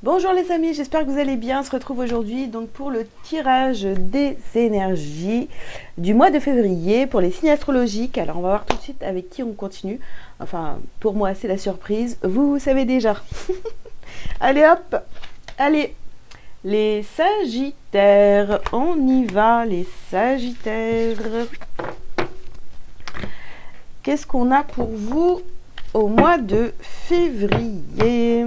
Bonjour les amis, j'espère que vous allez bien. On se retrouve aujourd'hui donc pour le tirage des énergies du mois de février pour les signes astrologiques. Alors on va voir tout de suite avec qui on continue. Enfin, pour moi c'est la surprise, vous savez déjà. Allez hop, allez, les Sagittaires, on y va les Sagittaires. Qu'est-ce qu'on a pour vous au mois de février?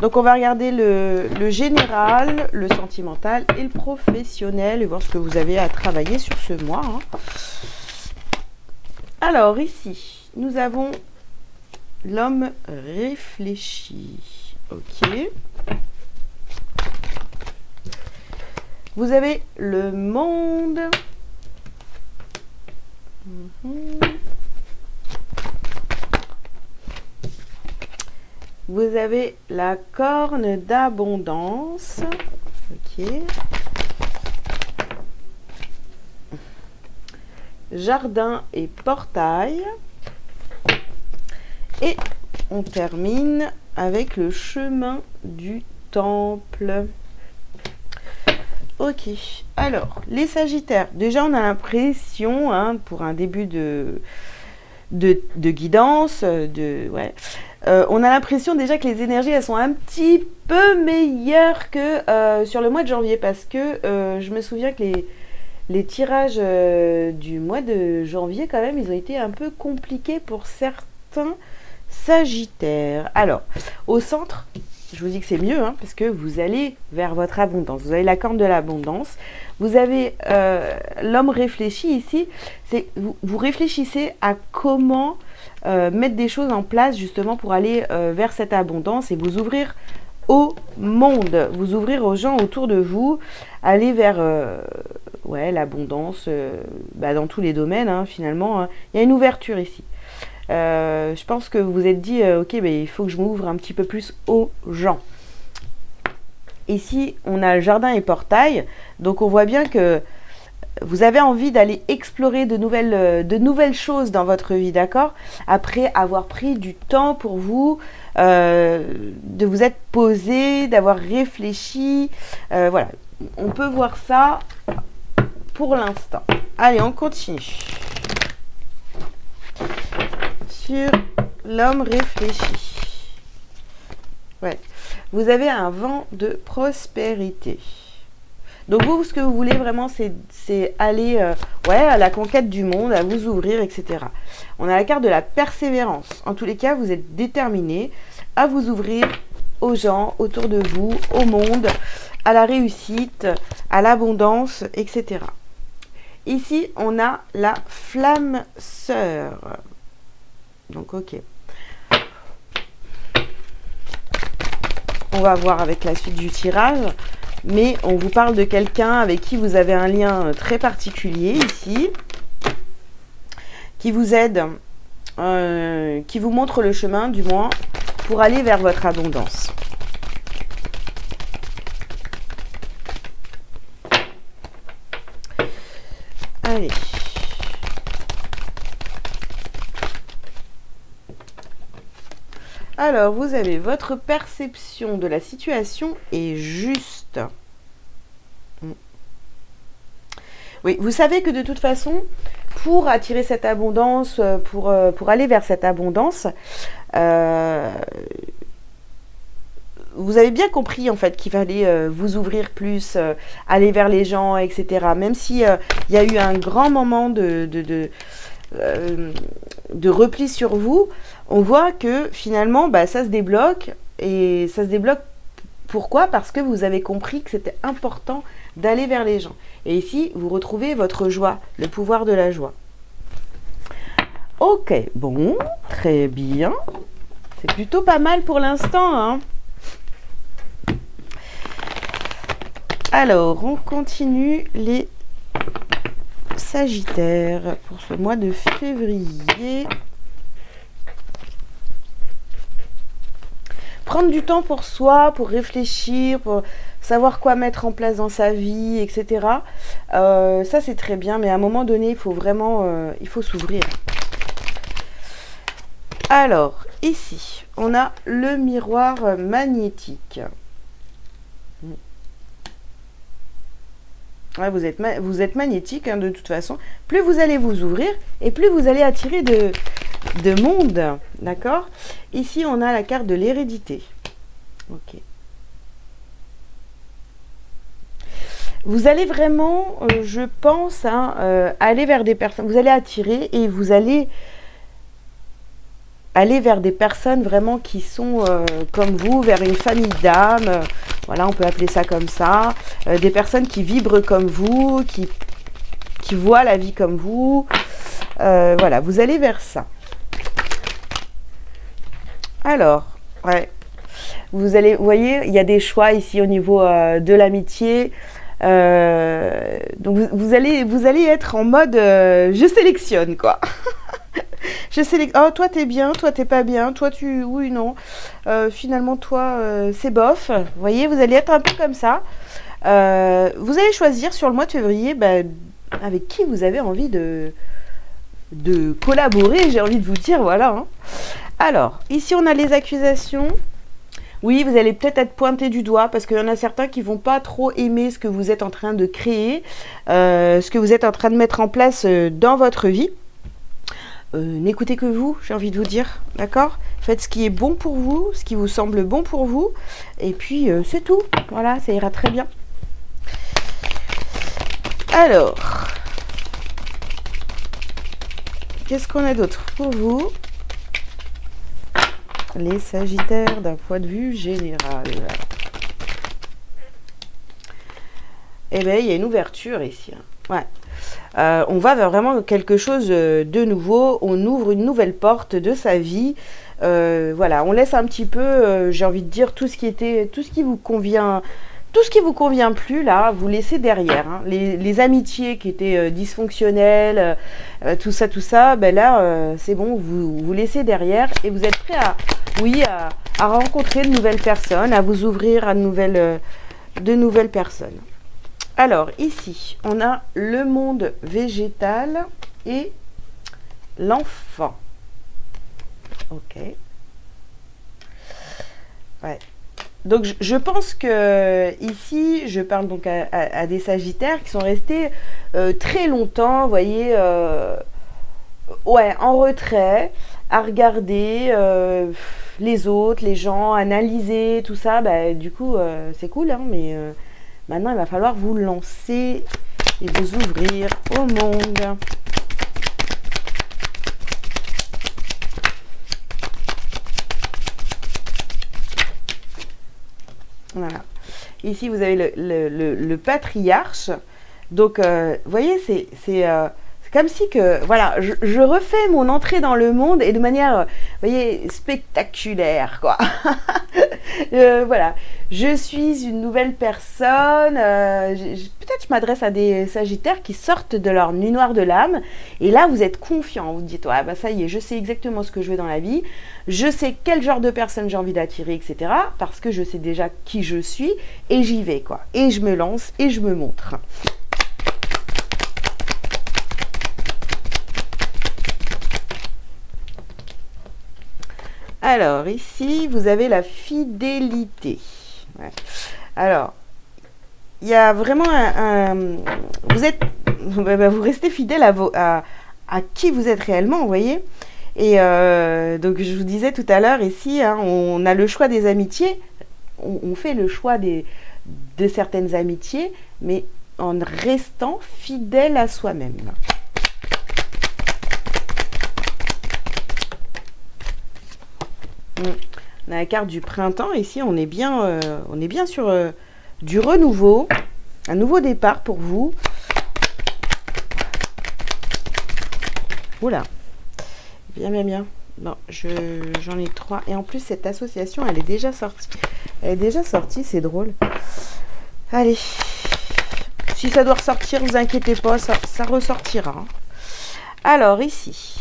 Donc on va regarder le général, le sentimental et le professionnel et voir ce que vous avez à travailler sur ce mois. Alors ici, nous avons l'homme réfléchi. Ok. Vous avez le monde. Vous avez la corne d'abondance. Ok. Jardin et portail. Et on termine avec le chemin du temple. Ok. Alors, les Sagittaires. Déjà, on a l'impression, pour un début de guidance, on a l'impression déjà que les énergies elles sont un petit peu meilleures que sur le mois de janvier parce que je me souviens que les tirages du mois de janvier quand même ils ont été un peu compliqués pour certains Sagittaires. Alors au centre je vous dis que c'est mieux parce que vous allez vers votre abondance. Vous avez la corne de l'abondance. Vous avez l'homme réfléchi ici. C'est vous réfléchissez à comment mettre des choses en place justement pour aller vers cette abondance et vous ouvrir au monde. Vous ouvrir aux gens autour de vous. Aller vers l'abondance dans tous les domaines finalement. Il y a une ouverture ici. Je pense que vous vous êtes dit ok il faut que je m'ouvre un petit peu plus aux gens. Ici on a le jardin et portail, donc on voit bien que vous avez envie d'aller explorer de nouvelles choses dans votre vie, d'accord, après avoir pris du temps pour vous, de vous être posé, d'avoir réfléchi, voilà, on peut voir ça pour l'instant. Allez, on continue. Sur l'homme réfléchi. Ouais. Vous avez un vent de prospérité. Donc vous, ce que vous voulez vraiment, c'est aller à la conquête du monde, à vous ouvrir, etc. On a la carte de la persévérance. En tous les cas, vous êtes déterminé à vous ouvrir aux gens autour de vous, au monde, à la réussite, à l'abondance, etc. Ici, on a la flamme sœur. Donc, ok. On va voir avec la suite du tirage. Mais on vous parle de quelqu'un avec qui vous avez un lien très particulier ici. Qui vous aide, qui vous montre le chemin, du moins, pour aller vers votre abondance. Allez. Alors, vous avez votre perception de la situation est juste. Oui, vous savez que de toute façon, pour attirer cette abondance, pour aller vers cette abondance, vous avez bien compris en fait qu'il fallait vous ouvrir plus, aller vers les gens, etc. Même si y a eu un grand moment de repli sur vous, on voit que finalement ça se débloque. Et ça se débloque pourquoi? Parce que vous avez compris que c'était important d'aller vers les gens. Et ici, vous retrouvez votre joie, le pouvoir de la joie. Ok, bon, très bien. C'est plutôt pas mal pour l'instant. Alors, on continue les Sagittaires pour ce mois de février. Prendre du temps pour soi, pour réfléchir, pour savoir quoi mettre en place dans sa vie, etc. Ça, c'est très bien, mais à un moment donné, il faut vraiment il faut s'ouvrir. Alors, ici, on a le miroir magnétique. Ouais, vous êtes magnétique hein, de toute façon. Plus vous allez vous ouvrir et plus vous allez attirer de monde. D'accord? Ici, on a la carte de l'hérédité. Ok. Vous allez vraiment, je pense, hein, aller vers des personnes. Vous allez attirer et vous allez aller vers des personnes vraiment qui sont comme vous, vers une famille d'âmes, voilà, on peut appeler ça comme ça, des personnes qui vibrent comme vous, qui voient la vie comme vous, voilà, vous allez vers ça. Alors, ouais, vous voyez, il y a des choix ici au niveau de l'amitié, donc vous allez être en mode je sélectionne quoi. Je sélectionne. Oh, toi t'es bien, toi t'es pas bien, toi tu. Oui, non. Finalement, toi c'est bof. Vous voyez, vous allez être un peu comme ça. Vous allez choisir sur le mois de février avec qui vous avez envie de collaborer, j'ai envie de vous dire, voilà. Hein. Alors, ici on a les accusations. Oui, vous allez peut-être être pointé du doigt parce qu'il y en a certains qui vont pas trop aimer ce que vous êtes en train de créer, ce que vous êtes en train de mettre en place dans votre vie. N'écoutez que vous, j'ai envie de vous dire, d'accord? Faites ce qui est bon pour vous, ce qui vous semble bon pour vous, et puis c'est tout, voilà, ça ira très bien. Alors, qu'est-ce qu'on a d'autre pour vous? Les Sagittaires d'un point de vue général. Eh bien, il y a une ouverture ici, hein. Ouais. On va vers vraiment quelque chose de nouveau, on ouvre une nouvelle porte de sa vie, voilà, on laisse un petit peu, j'ai envie de dire, tout ce qui vous convient plus là, vous laissez derrière, hein. Les amitiés qui étaient dysfonctionnelles, tout ça, ben là, c'est bon, vous laissez derrière et vous êtes prêt à rencontrer de nouvelles personnes, à vous ouvrir à de nouvelles personnes. Alors, ici, on a le monde végétal et l'enfant. Ok. Ouais. Donc, je pense que ici, je parle donc à des Sagittaires qui sont restés très longtemps, vous voyez, ouais, en retrait, à regarder les autres, les gens, analyser, tout ça. Bah, du coup, c'est cool, hein, mais... maintenant, il va falloir vous lancer et vous ouvrir au monde. Voilà. Ici, vous avez le patriarche. Donc, vous voyez, c'est comme si que, voilà, je refais mon entrée dans le monde et de manière, vous voyez, spectaculaire, quoi. Voilà, je suis une nouvelle personne. Peut-être je m'adresse à des Sagittaires qui sortent de leur nuit noire de l'âme. Et là, vous êtes confiant. Vous dites, ouais, bah ça y est, je sais exactement ce que je veux dans la vie. Je sais quel genre de personne j'ai envie d'attirer, etc. Parce que je sais déjà qui je suis. Et j'y vais, quoi. Et je me lance et je me montre. Alors, ici, vous avez la fidélité. Ouais. Alors, il y a vraiment vous restez fidèle à qui vous êtes réellement, vous voyez. Et donc, je vous disais tout à l'heure, ici, hein, on a le choix des amitiés. On fait le choix de certaines amitiés, mais en restant fidèle à soi-même. On a la carte du printemps. Ici, on est bien sur du renouveau, un nouveau départ pour vous. Oula, bien. Bon, j'en ai 3. Et en plus, cette association, elle est déjà sortie. C'est drôle. Allez, si ça doit ressortir, vous inquiétez pas, ça ressortira. Alors, ici...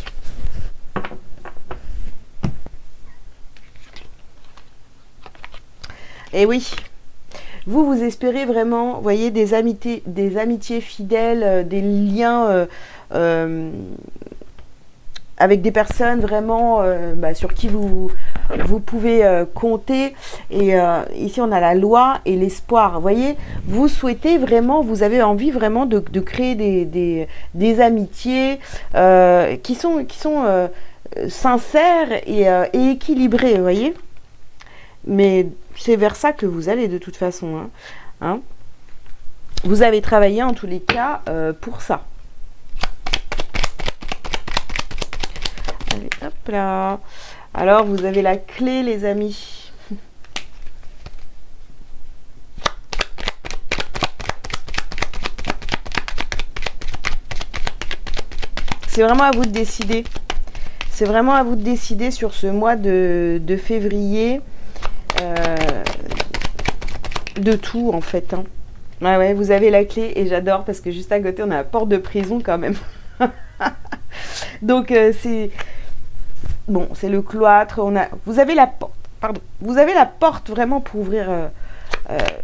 Et oui, vous espérez vraiment, vous voyez, des amitiés fidèles, des liens avec des personnes vraiment sur qui vous pouvez compter. Et ici, on a la loi et l'espoir. Vous voyez, vous souhaitez vraiment, vous avez envie vraiment de créer des amitiés qui sont sincères et équilibrées, vous voyez. Mais c'est vers ça que vous allez de toute façon. Hein. Vous avez travaillé en tous les cas pour ça. Allez, hop là. Alors, vous avez la clé, les amis. C'est vraiment à vous de décider. C'est vraiment à vous de décider sur ce mois de février. De tout, en fait. Hein. Ah ouais, vous avez la clé et j'adore parce que juste à côté, on a la porte de prison quand même. Donc, c'est... Bon, c'est le cloître. Vous avez la porte. Pardon. Vous avez la porte vraiment pour ouvrir...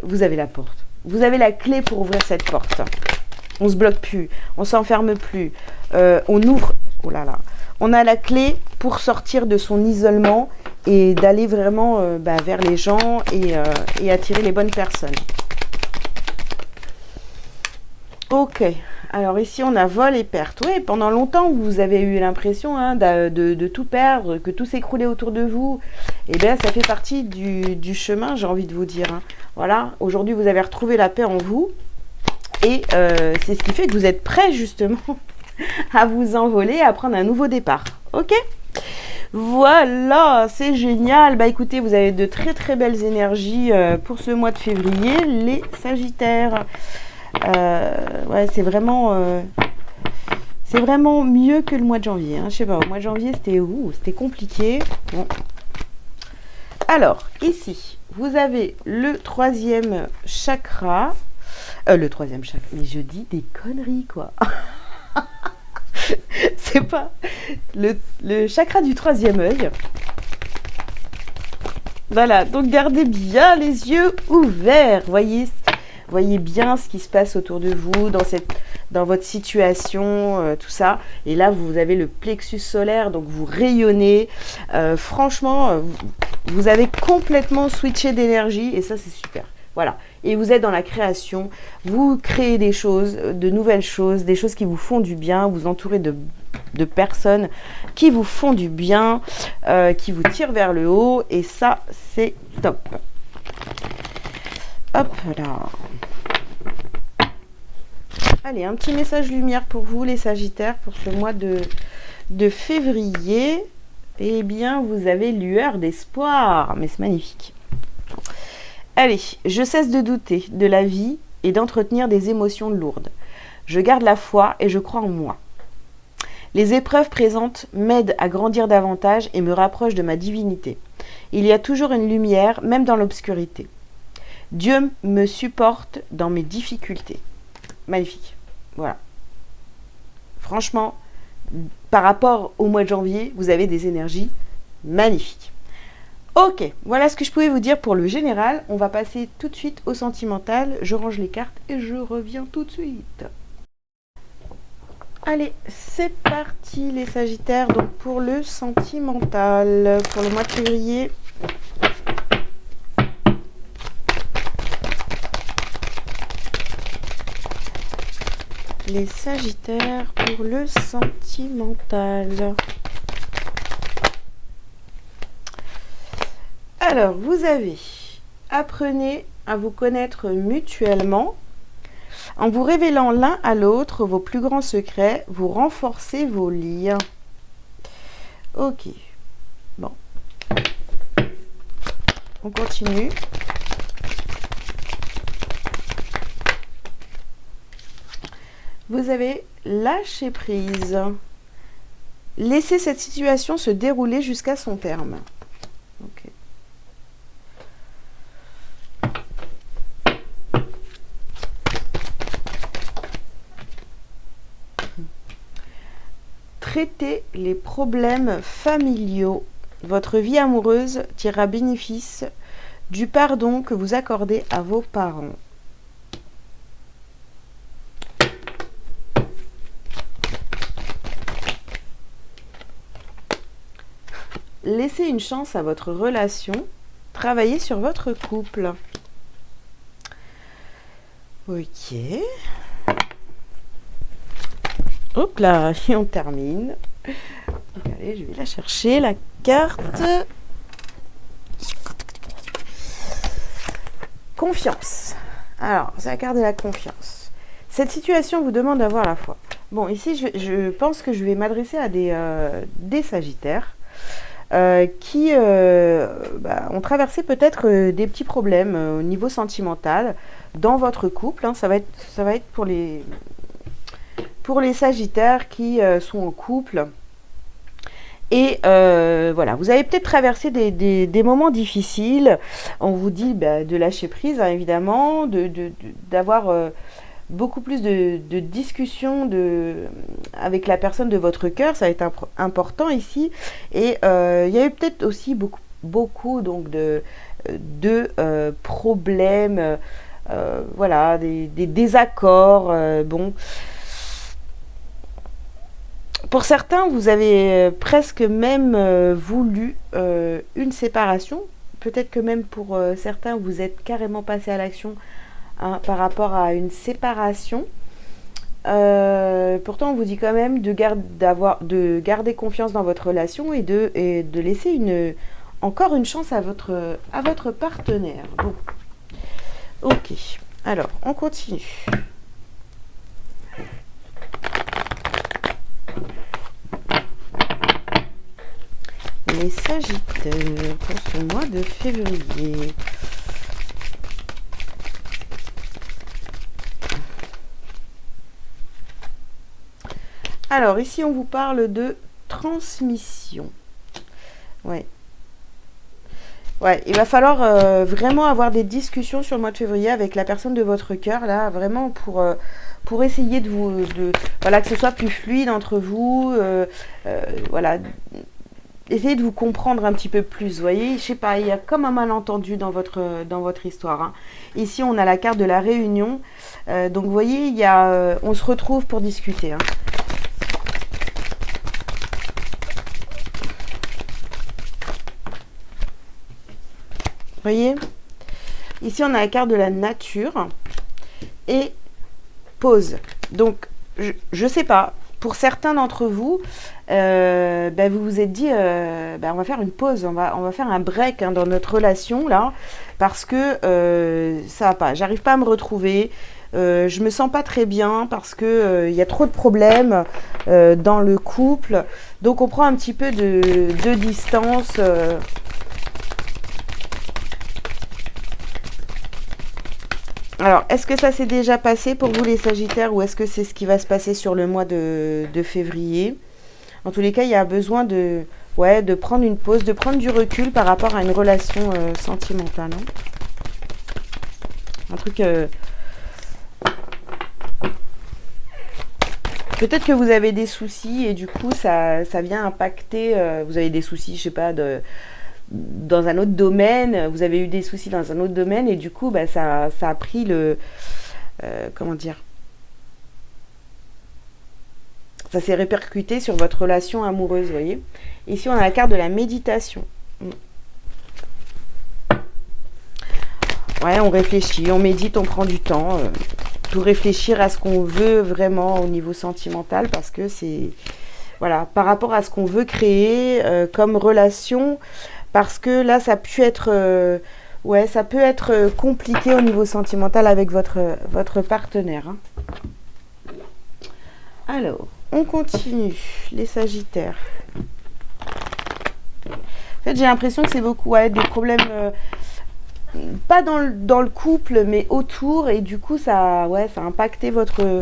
vous avez la porte. Vous avez la clé pour ouvrir cette porte. On se bloque plus. On s'enferme plus. On ouvre... Oh là là. On a la clé pour sortir de son isolement et d'aller vraiment vers les gens et attirer les bonnes personnes. Ok. Alors ici, on a vol et perte. Oui, pendant longtemps, vous avez eu l'impression de tout perdre, que tout s'écroulait autour de vous. Eh bien, ça fait partie du chemin, j'ai envie de vous dire. Hein. Voilà. Aujourd'hui, vous avez retrouvé la paix en vous. Et c'est ce qui fait que vous êtes prêts, justement, à vous envoler, à prendre un nouveau départ. Ok ? Voilà, c'est génial. Bah écoutez, vous avez de très très belles énergies pour ce mois de février, les Sagittaires. Ouais, c'est vraiment mieux que le mois de janvier. Hein. Je sais pas, au mois de janvier, c'était compliqué. Bon. Alors, ici, vous avez le troisième chakra. Le troisième chakra. Mais je dis des conneries, quoi. C'est pas le chakra du troisième œil. Voilà, donc gardez bien les yeux ouverts. Voyez bien ce qui se passe autour de vous, dans votre situation, tout ça. Et là, vous avez le plexus solaire, donc vous rayonnez. Franchement, vous avez complètement switché d'énergie et ça, c'est super. Voilà. Et vous êtes dans la création, vous créez des choses, de nouvelles choses, des choses qui vous font du bien, vous entourez de personnes qui vous font du bien, qui vous tirent vers le haut, et ça, c'est top. Hop là. Allez, un petit message lumière pour vous, les Sagittaires, pour ce mois de février. Eh bien, vous avez lueur d'espoir, mais c'est magnifique. Allez, je cesse de douter de la vie et d'entretenir des émotions lourdes. Je garde la foi et je crois en moi. Les épreuves présentes m'aident à grandir davantage et me rapprochent de ma divinité. Il y a toujours une lumière, même dans l'obscurité. Dieu me supporte dans mes difficultés. Magnifique. Voilà. Franchement, par rapport au mois de janvier, vous avez des énergies magnifiques. Ok, voilà ce que je pouvais vous dire pour le général. On va passer tout de suite au sentimental. Je range les cartes et je reviens tout de suite. Allez, c'est parti les Sagittaires. Donc pour le sentimental, pour le mois de février. Les Sagittaires pour le sentimental. Alors, vous avez apprenez à vous connaître mutuellement. En vous révélant l'un à l'autre vos plus grands secrets, vous renforcez vos liens. Ok. Bon. On continue. Vous avez lâché prise. Laissez cette situation se dérouler jusqu'à son terme. Ok. Traitez les problèmes familiaux. Votre vie amoureuse tirera bénéfice du pardon que vous accordez à vos parents. laissez une chance à votre relation. Travaillez sur votre couple. Ok. Hop là, et on termine. Donc, allez, je vais la chercher, la carte. Confiance. Alors, c'est la carte de la confiance. Cette situation vous demande d'avoir la foi. Bon, ici, je pense que je vais m'adresser à des Sagittaires qui ont traversé peut-être des petits problèmes au niveau sentimental dans votre couple. Hein. Ça va être pour les Sagittaires qui sont en couple. Et voilà, vous avez peut-être traversé des moments difficiles. On vous dit de lâcher prise, hein, évidemment, d'avoir beaucoup plus de discussions avec la personne de votre cœur. Ça va être important ici. Et il y a eu peut-être aussi beaucoup donc de problèmes, voilà, des désaccords. Bon. Pour certains, vous avez presque même voulu une séparation. Peut-être que même pour certains, vous êtes carrément passé à l'action hein, par rapport à une séparation. Pourtant, on vous dit quand même de garder confiance dans votre relation et de laisser encore une chance à votre partenaire. Bon. Ok. Alors, on continue. Les Sagittaires pour ce mois de février. Alors, ici, on vous parle de transmission. Ouais. Ouais, il va falloir vraiment avoir des discussions sur le mois de février avec la personne de votre cœur, là, vraiment pour essayer voilà, que ce soit plus fluide entre vous, voilà. Essayez de vous comprendre un petit peu plus, vous voyez, je sais pas, il y a comme un malentendu dans votre histoire. Hein. Ici, on a la carte de la réunion, donc vous voyez, on se retrouve pour discuter. Hein. Vous voyez, ici, on a la carte de la nature et pause. Donc, je sais pas. Pour certains d'entre vous, vous vous êtes dit, on va faire une pause, on va faire un break hein, dans notre relation là, parce que ça va pas, j'arrive pas à me retrouver, je me sens pas très bien parce que y a trop de problèmes dans le couple, donc on prend un petit peu de distance. Alors, est-ce que ça s'est déjà passé pour vous les Sagittaires ou est-ce que c'est ce qui va se passer sur le mois de février? En tous les cas, il y a besoin de prendre une pause, de prendre du recul par rapport à une relation sentimentale. Hein. Un truc... Peut-être que vous avez des soucis et du coup, ça vient impacter... vous avez des soucis, je sais pas, dans un autre domaine, vous avez eu des soucis dans un autre domaine et du coup ça a pris comment dire, ça s'est répercuté sur votre relation amoureuse, vous voyez. Ici on a la carte de la méditation. Ouais, on réfléchit, on médite, on prend du temps pour réfléchir à ce qu'on veut vraiment au niveau sentimental parce que c'est voilà, par rapport à ce qu'on veut créer comme relation. Parce que là, ça peut être, ça peut être compliqué au niveau sentimental avec votre partenaire. Hein. Alors, on continue. Les Sagittaires. En fait, j'ai l'impression que c'est beaucoup des problèmes, pas dans le couple, mais autour. Et du coup, ça a impacté votre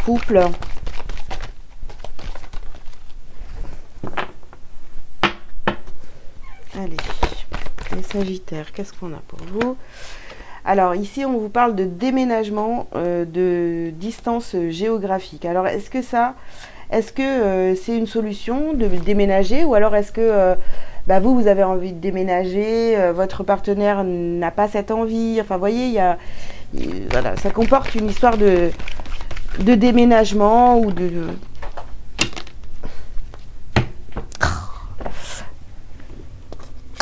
couple. Allez, les Sagittaires, qu'est-ce qu'on a pour vous? Alors ici, on vous parle de déménagement, de distance géographique. Alors est-ce que c'est une solution de déménager ou alors est-ce que vous avez envie de déménager, votre partenaire n'a pas cette envie? Enfin, vous voyez, voilà, ça comporte une histoire de déménagement ou de...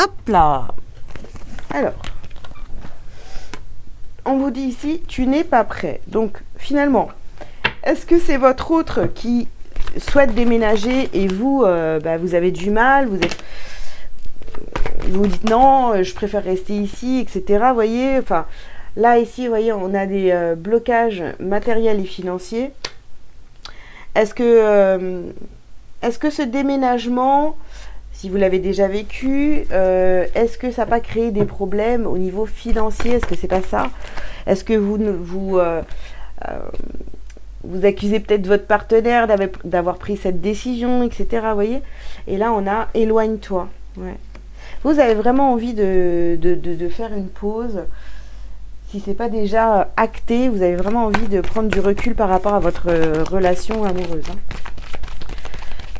Hop là. Alors, on vous dit ici, tu n'es pas prêt. Donc, finalement, est-ce que c'est votre autre qui souhaite déménager et vous, vous avez du mal, vous vous dites non, je préfère rester ici, etc. Vous voyez, enfin, là, ici, vous voyez, on a des blocages matériels et financiers. Est-ce que ce déménagement, si vous l'avez déjà vécu, est-ce que ça n'a pas créé des problèmes au niveau financier? Est-ce que c'est pas ça? Est-ce que vous accusez peut-être votre partenaire d'avoir pris cette décision, etc. Vous voyez? Et là, on a éloigne-toi. Ouais. Vous avez vraiment envie de faire une pause. Si c'est pas déjà acté, vous avez vraiment envie de prendre du recul par rapport à votre relation amoureuse. Hein.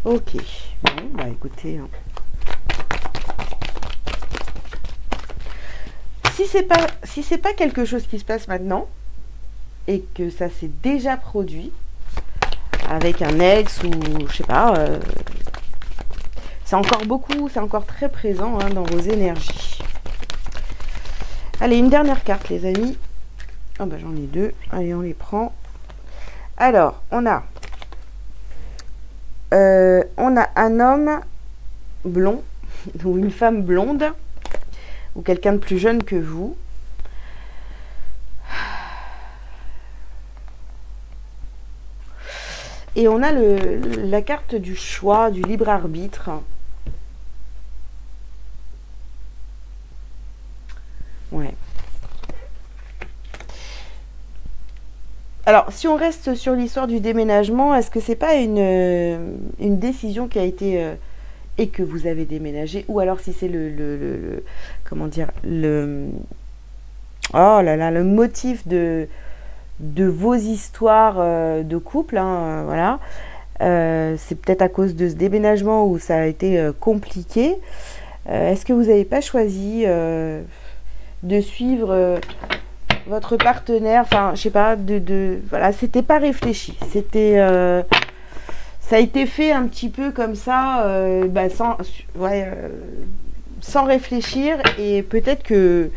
Ok. Bon, bah écoutez. Hein. Si c'est pas quelque chose qui se passe maintenant et que ça s'est déjà produit avec un ex ou je sais pas, c'est encore très présent hein, dans vos énergies. Allez, une dernière carte, les amis. Oh bah j'en ai deux. Allez, on les prend. Alors, on a un homme blond ou une femme blonde ou quelqu'un de plus jeune que vous. Et on a la carte du choix, du libre arbitre. Ouais. Alors, si on reste sur l'histoire du déménagement, est-ce que c'est pas une décision qui a été et que vous avez déménagé, ou alors si c'est comment dire, oh là là, le motif de vos histoires de couple, hein, voilà. C'est peut-être à cause de ce déménagement où ça a été compliqué. Est-ce que vous n'avez pas choisi de suivre votre partenaire, enfin, je sais pas, voilà, c'était pas réfléchi. C'était, ça a été fait un petit peu comme ça, sans réfléchir, et peut-être que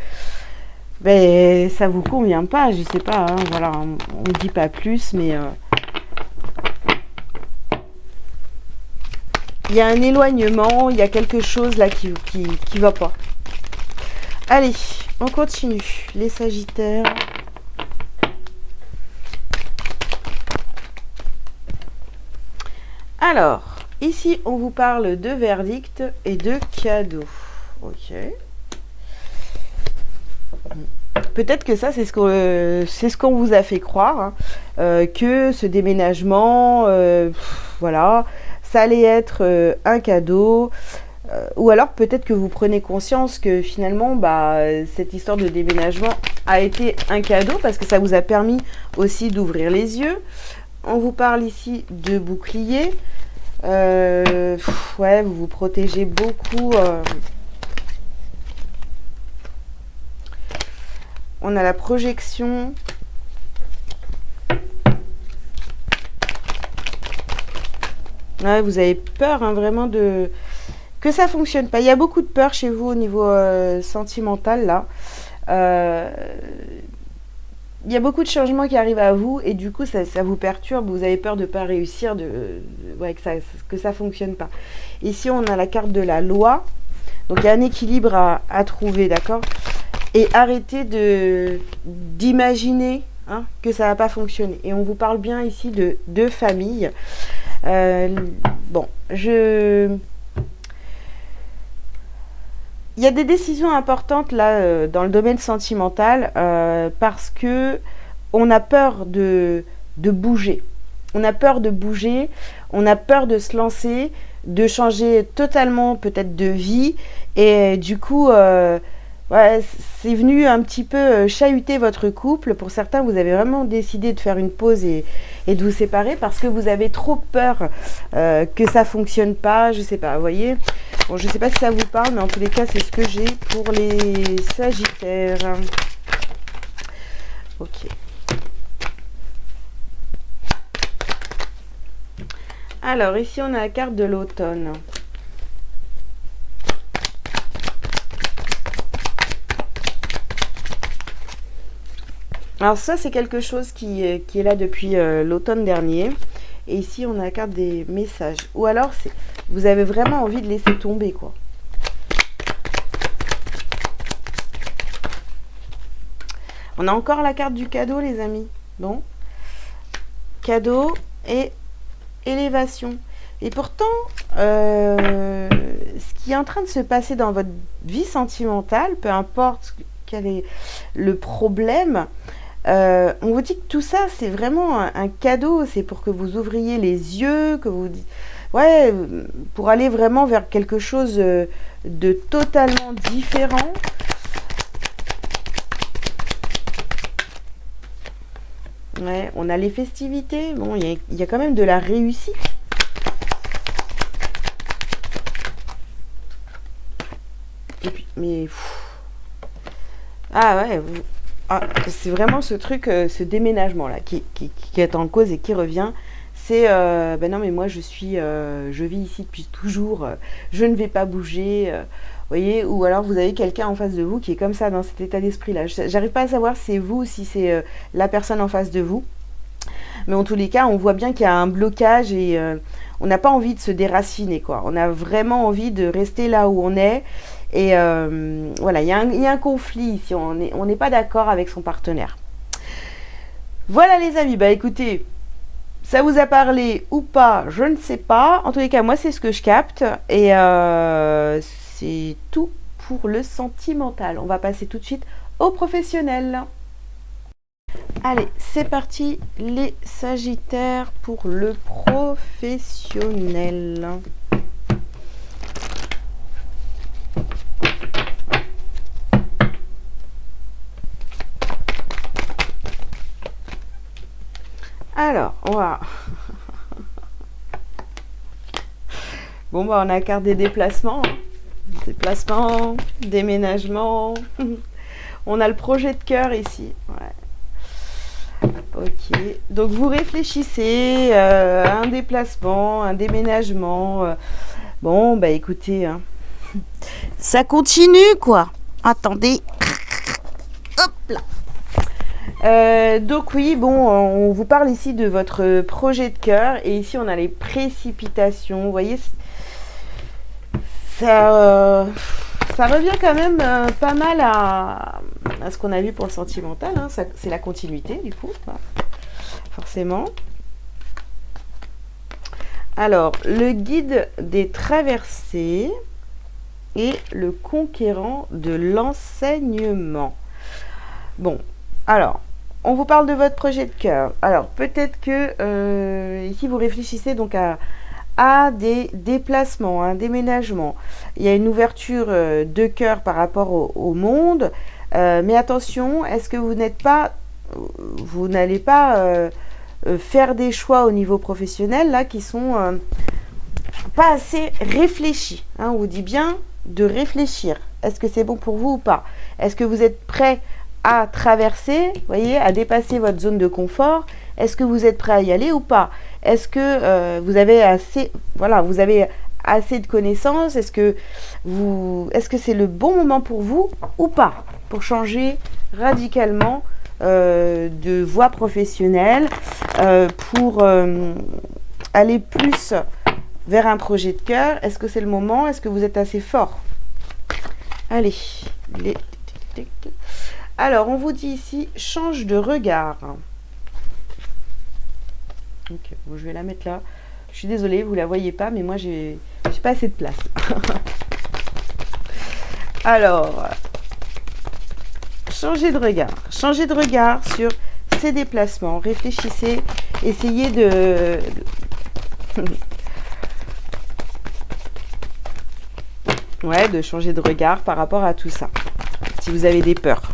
ça vous convient pas, je sais pas, hein, voilà, on ne dit pas plus, mais il y a un éloignement, il y a quelque chose là qui va pas. Allez, on continue. Les Sagittaires. Alors, ici, on vous parle de verdict et de cadeau. Ok. Peut-être que ça, c'est ce qu'on vous a fait croire, hein, que ce déménagement, voilà, ça allait être un cadeau. Ou alors peut-être que vous prenez conscience que finalement cette histoire de déménagement a été un cadeau parce que ça vous a permis aussi d'ouvrir les yeux. On vous parle ici de bouclier. Ouais, vous vous protégez beaucoup. On a la projection. Ouais, vous avez peur hein, vraiment que ça fonctionne pas. Il y a beaucoup de peur chez vous au niveau sentimental là. Il y a beaucoup de changements qui arrivent à vous et du coup ça vous perturbe. Vous avez peur de ne pas réussir, que ça fonctionne pas. Ici on a la carte de la loi. Donc il y a un équilibre à trouver, d'accord? Et arrêtez d'imaginer hein, que ça va pas fonctionner. Et on vous parle bien ici de famille. Il y a des décisions importantes là dans le domaine sentimental parce que on a peur de bouger. On a peur de bouger, on a peur de se lancer, de changer totalement peut-être de vie et du coup c'est venu un petit peu chahuter votre couple. Pour certains, vous avez vraiment décidé de faire une pause et de vous séparer parce que vous avez trop peur que ça fonctionne pas. Je sais pas, vous voyez. Bon, je sais pas si ça vous parle, mais en tous les cas, c'est ce que j'ai pour les Sagittaires. Ok. Alors, ici, on a la carte de l'automne. Alors ça, c'est quelque chose qui est là depuis l'automne dernier. Et ici, on a la carte des messages. Ou alors, vous avez vraiment envie de laisser tomber, quoi. On a encore la carte du cadeau, les amis. Bon. Cadeau et élévation. Et pourtant, ce qui est en train de se passer dans votre vie sentimentale, peu importe quel est le problème, on vous dit que tout ça, c'est vraiment un cadeau. C'est pour que vous ouvriez les yeux, que vous... Ouais, pour aller vraiment vers quelque chose de totalement différent. Ouais, on a les festivités. Bon, il y a quand même de la réussite. Et puis, mais... Ah ouais, c'est vraiment ce truc, ce déménagement-là qui est en cause et qui revient. C'est, ben non mais moi je vis ici depuis toujours, je ne vais pas bouger. Voyez, ou alors vous avez quelqu'un en face de vous qui est comme ça, dans cet état d'esprit-là. J'arrive pas à savoir si c'est vous ou si c'est la personne en face de vous. Mais en tous les cas, on voit bien qu'il y a un blocage et on n'a pas envie de se déraciner, quoi. On a vraiment envie de rester là où on est. Et voilà, il y a un conflit ici. On n'est pas d'accord avec son partenaire. Voilà les amis, bah écoutez, ça vous a parlé ou pas, je ne sais pas. En tous les cas, moi c'est ce que je capte. Et c'est tout pour le sentimental. On va passer tout de suite au professionnel. Allez, c'est parti les Sagittaires pour le professionnel. Alors, on va... Bon, bah, on a la carte des déplacements. Déplacement, déménagement. On a le projet de cœur ici. Ouais. Ok. Donc, vous réfléchissez à un déplacement, un déménagement. Bon, bah, écoutez, hein. Ça continue, quoi. Attendez. Hop là. Donc oui, bon, on vous parle ici de votre projet de cœur et ici on a les précipitations. Vous voyez, ça revient quand même pas mal à ce qu'on a vu pour le sentimental. Hein. C'est la continuité du coup, forcément. Alors, le guide des traversées et le conquérant de l'enseignement. Bon, alors, on vous parle de votre projet de cœur. Alors, peut-être que ici, vous réfléchissez donc à des déplacements, un déménagement. Il y a une ouverture de cœur par rapport au monde. Mais attention, est-ce que vous n'allez pas faire des choix au niveau professionnel là qui sont pas assez réfléchis. Hein, on vous dit bien de réfléchir. Est-ce que c'est bon pour vous ou pas? Est-ce que vous êtes prêt à traverser, voyez, à dépasser votre zone de confort? Est-ce que vous êtes prêt à y aller ou pas? Est-ce que vous avez assez, voilà, vous avez assez de connaissances? Est-ce que c'est le bon moment pour vous ou pas pour changer radicalement de voie professionnelle, pour aller plus vers un projet de cœur? Est-ce que c'est le moment? Est-ce que vous êtes assez fort? Allez, alors on vous dit ici change de regard. Ok, bon, je vais la mettre là. Je suis désolée, vous la voyez pas, mais moi j'ai pas assez de place. Alors, changez de regard sur ces déplacements. Réfléchissez, essayez de ouais, de changer de regard par rapport à tout ça. Si vous avez des peurs.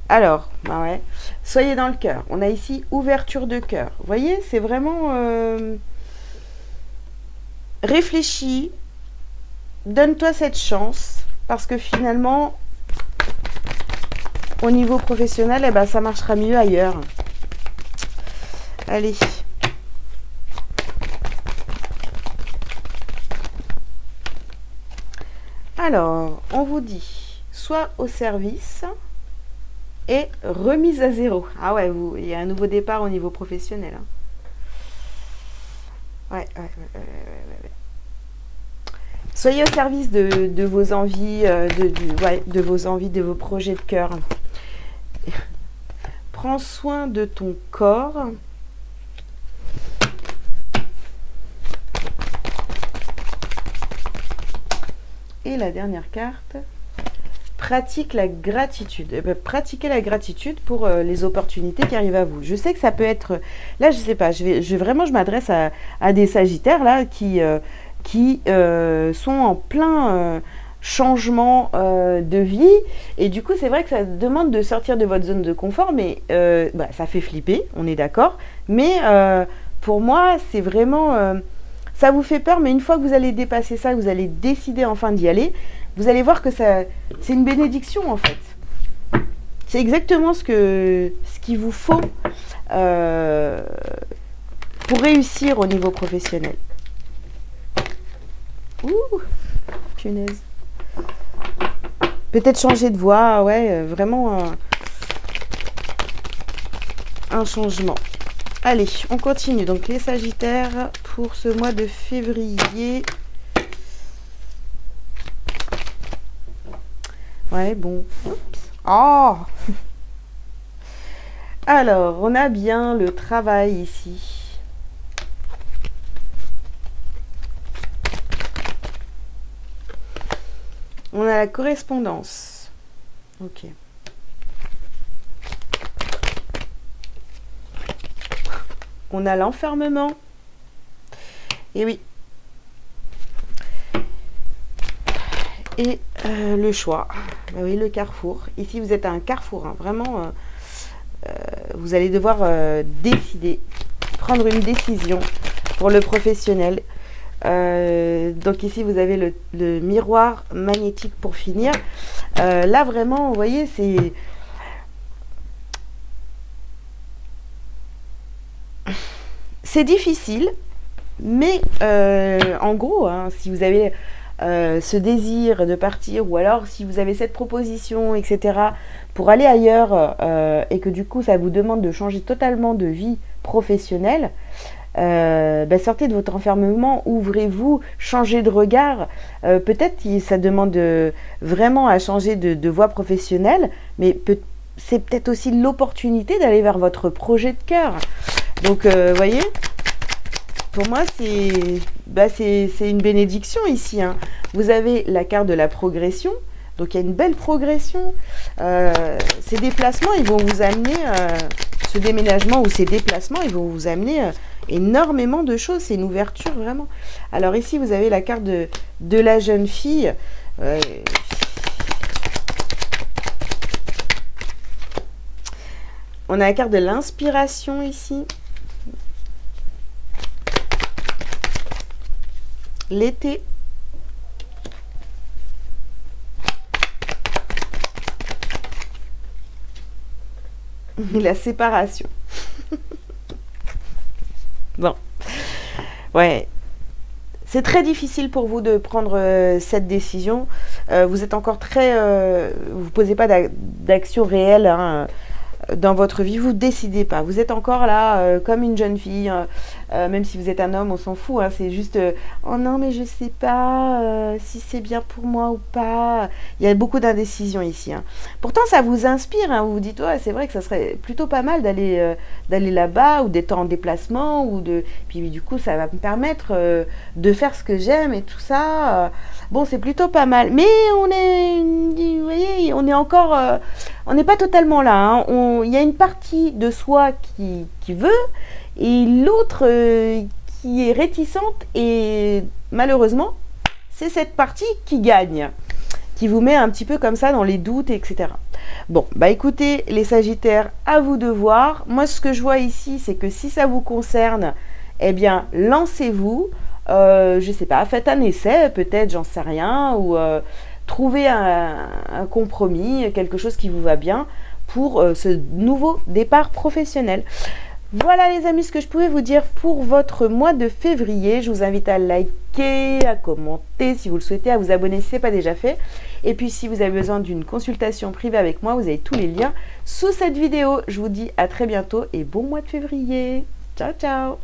Alors, bah ouais, soyez dans le cœur. On a ici ouverture de cœur. Vous voyez, c'est vraiment réfléchis, donne-toi cette chance, parce que finalement, au niveau professionnel, eh ben, ça marchera mieux ailleurs. Allez. Alors, on vous dit, soit au service, et remise à zéro. Ah ouais, il y a un nouveau départ au niveau professionnel. Hein. Ouais. Soyez au service de vos envies, de vos envies, de vos projets de cœur. Prends soin de ton corps. Et la dernière carte, pratique la gratitude. Pratiquez la gratitude pour les opportunités qui arrivent à vous. Je sais que ça peut être... Là, je sais pas, vraiment, je m'adresse à des sagittaires là, qui sont en plein changement de vie. Et du coup, c'est vrai que ça demande de sortir de votre zone de confort, mais ça fait flipper, on est d'accord. Mais pour moi, c'est vraiment... ça vous fait peur, mais une fois que vous allez dépasser ça, que vous allez décider enfin d'y aller, vous allez voir que c'est une bénédiction en fait. C'est exactement ce qu'il vous faut pour réussir au niveau professionnel. Ouh, punaise. Peut-être changer de voie, ouais, vraiment un changement. Allez, on continue. Donc les Sagittaires pour ce mois de février. Ouais, bon. Oups. Oh. Alors, on a bien le travail ici. On a la correspondance. Ok. On a l'enfermement. Et oui. Et le choix. Ben oui, le carrefour. Ici, vous êtes à un carrefour. Hein. Vraiment, vous allez devoir décider, prendre une décision pour le professionnel. Donc ici, vous avez le miroir magnétique pour finir. Là, vraiment, vous voyez, c'est difficile, mais en gros, hein, si vous avez ce désir de partir, ou alors si vous avez cette proposition, etc., pour aller ailleurs, et que du coup, ça vous demande de changer totalement de vie professionnelle, sortez de votre enfermement, ouvrez-vous, changez de regard. Peut-être que ça demande vraiment à changer de voie professionnelle, mais c'est peut-être aussi l'opportunité d'aller vers votre projet de cœur. Donc, voyez, pour moi, c'est une bénédiction ici. Hein. Vous avez la carte de la progression. Donc, il y a une belle progression. Ces déplacements, ils vont vous amener, ce déménagement ou ces déplacements, ils vont vous amener énormément de choses. C'est une ouverture, vraiment. Alors, ici, vous avez la carte de la jeune fille. On a la carte de l'inspiration ici. L'été. La séparation. Bon. Ouais. C'est très difficile pour vous de prendre cette décision. Vous êtes encore très... vous ne posez pas d'action réelle hein, dans votre vie. Vous ne décidez pas. Vous êtes encore là comme une jeune fille. Même si vous êtes un homme, on s'en fout. Hein, c'est juste oh non, mais je ne sais pas si c'est bien pour moi ou pas. Il y a beaucoup d'indécision ici. Hein. Pourtant, ça vous inspire. Hein, vous vous dites ouais, c'est vrai que ça serait plutôt pas mal d'aller là-bas ou d'être en déplacement. Puis du coup, ça va me permettre de faire ce que j'aime et tout ça. Bon, c'est plutôt pas mal. Mais vous voyez, on est encore... on n'est pas totalement là. Hein. Il y a une partie de soi qui veut... Et l'autre qui est réticente et malheureusement, c'est cette partie qui gagne, qui vous met un petit peu comme ça dans les doutes, etc. Bon, bah écoutez, les Sagittaires, à vous de voir. Moi, ce que je vois ici, c'est que si ça vous concerne, eh bien, lancez-vous. Je sais pas, faites un essai, peut-être, j'en sais rien, ou trouvez un compromis, quelque chose qui vous va bien pour ce nouveau départ professionnel. Voilà les amis, ce que je pouvais vous dire pour votre mois de février. Je vous invite à liker, à commenter si vous le souhaitez, à vous abonner si ce n'est pas déjà fait. Et puis si vous avez besoin d'une consultation privée avec moi, vous avez tous les liens sous cette vidéo. Je vous dis à très bientôt et bon mois de février. Ciao ciao.